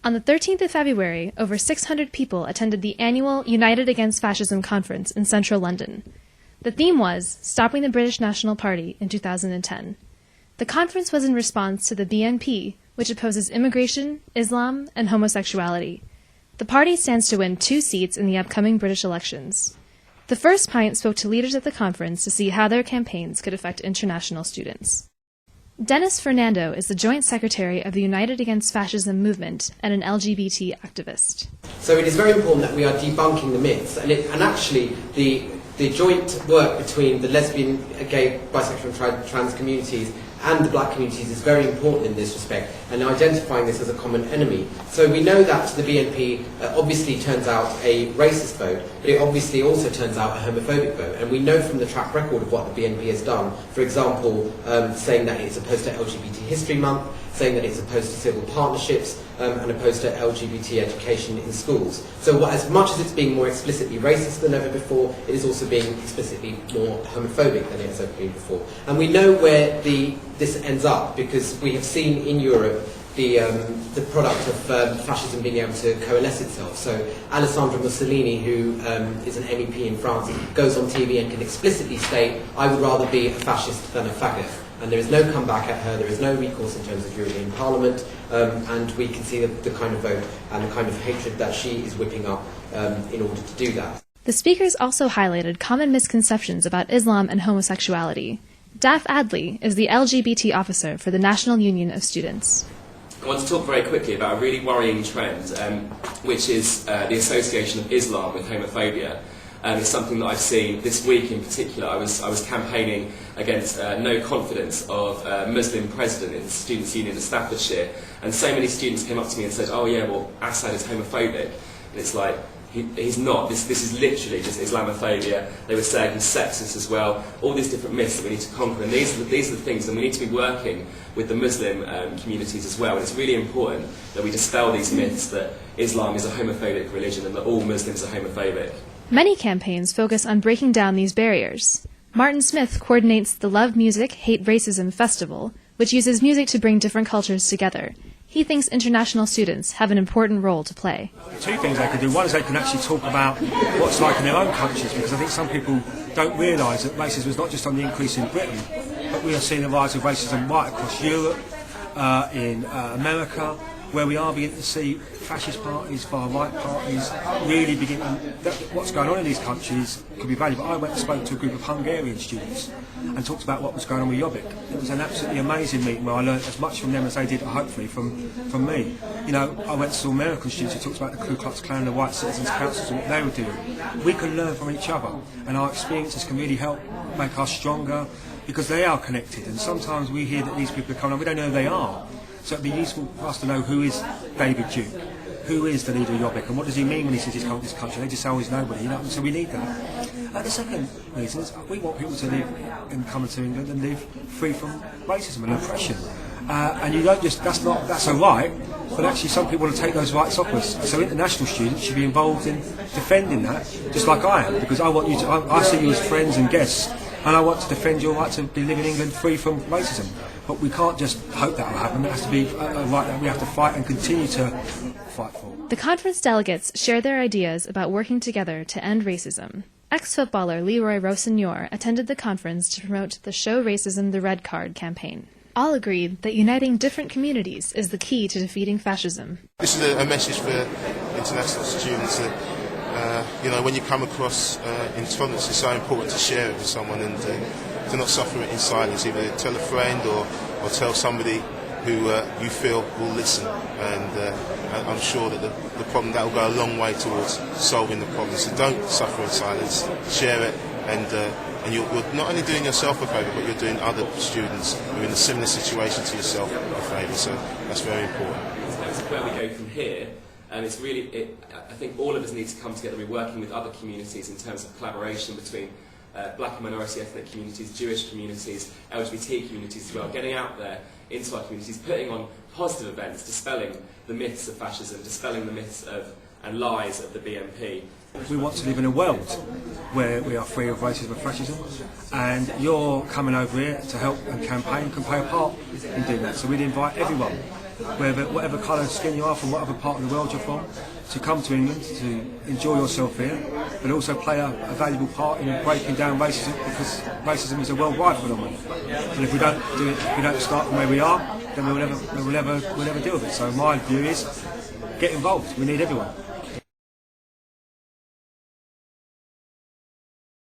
On the 13th of February, over 600 people attended the annual United Against Fascism Conference in central London. The theme was Stopping the British National Party in 2010. The conference was in response to the BNP, which opposes immigration, Islam, and homosexuality. The party stands to win 2 seats in the upcoming British elections. The First Pint spoke to leaders at the conference to see how their campaigns could affect international students. Dennis Fernando is the Joint Secretary of the United Against Fascism movement and an LGBT activist. So it is very important that we are debunking the myths, and actually the joint work between the lesbian, gay, bisexual and trans communities and the black communities is very important in this respect, and identifying this as a common enemy. So we know that the BNP obviously turns out a racist vote, but it obviously also turns out a homophobic vote. And we know from the track record of what the BNP has done, for example, saying that it's opposed to LGBT History Month, saying that it's opposed to civil partnerships, and opposed to LGBT education in schools. So as much as it's being more explicitly racist than ever before, it is also being explicitly more homophobic than it has ever been before. And we know where this ends up, because we have seen in Europe the product of fascism being able to coalesce itself. So Alessandra Mussolini, who is an MEP in France, goes on TV and can explicitly state, "I would rather be a fascist than a faggot." And there is no comeback at her, there is no recourse in terms of European Parliament, and we can see the kind of vote and the kind of hatred that she is whipping up in order to do that. The speakers also highlighted common misconceptions about Islam and homosexuality. Daph Adley is the LGBT officer for the National Union of Students. I want to talk very quickly about a really worrying trend, which is the association of Islam with homophobia. It's something that I've seen this week in particular. I was campaigning against no confidence of a Muslim president in the Students' Union of Staffordshire, and so many students came up to me and said, "Oh yeah, well, Assad is homophobic." And it's like, he's not. This is literally just Islamophobia. They were saying he's sexist as well. All these different myths that we need to conquer, and these are the things, and we need to be working with the Muslim communities as well. And it's really important that we dispel these myths that Islam is a homophobic religion and that all Muslims are homophobic. Many campaigns focus on breaking down these barriers. Martin Smith coordinates the Love Music, Hate Racism Festival, which uses music to bring different cultures together. He thinks international students have an important role to play. 2 things they can do. One is they can actually talk about what's like in their own countries, because I think some people don't realise that racism is not just on the increase in Britain, but we are seeing the rise of racism right across Europe, in America, where we are beginning to see fascist parties, far-right parties, really begin. What's going on in these countries could be valuable. I went and spoke to a group of Hungarian students and talked about what was going on with Jobbik. It was an absolutely amazing meeting where I learned as much from them as they did, hopefully, from me. You know, I went to American students who talked about the Ku Klux Klan and the White Citizens Councils and what they were doing. We can learn from each other, and our experiences can really help make us stronger, because they are connected. And sometimes we hear that these people are coming on, we don't know who they are. So it'd be useful for us to know who is David Duke, who is the leader of Jobbik, and what does he mean when he says he's come to this country. They just say, "Oh, he's nobody," you know. So we need that. The second reason is we want people to live and come to England and live free from racism and oppression. And you don't just, that's a right, but actually some people want to take those rights off us. So international students should be involved in defending that, just like I am, because I want you to, I see you as friends and guests, and I want to defend your right to be living in England free from racism. But we can't just hope that will happen. It has to be a right that we have to fight and continue to fight for. The conference delegates share their ideas about working together to end racism. Ex-footballer Leroy Rossignol attended the conference to promote the Show Racism the Red Card campaign. All agreed that uniting different communities is the key to defeating fascism. This is a message for international students that when you come across intolerance, it's so important to share it with someone and to not suffer it in silence. Either tell a friend or tell somebody who you feel will listen, and I'm sure that the problem, that will go a long way towards solving the problem. So don't suffer in silence, share it, and you're not only doing yourself a favour, but you're doing other students who are in a similar situation to yourself a favour. So that's very important. That's where we go from here. And it's really, I think all of us need to come together. We're working with other communities in terms of collaboration between black and minority ethnic communities, Jewish communities, LGBT communities as well, getting out there into our communities, putting on positive events, dispelling the myths of fascism, dispelling the myths of and lies of the BNP. We want to live in a world where we are free of racism and fascism, and you're coming over here to help and campaign can play a part in doing that. So we'd invite everyone whatever colour skin you are, from whatever part of the world you're from, to come to England, to enjoy yourself here, but also play a valuable part in breaking down racism, because racism is a worldwide phenomenon. And if we don't do it, if we don't start from where we are, then we'll never deal with it. So my view is, get involved. We need everyone.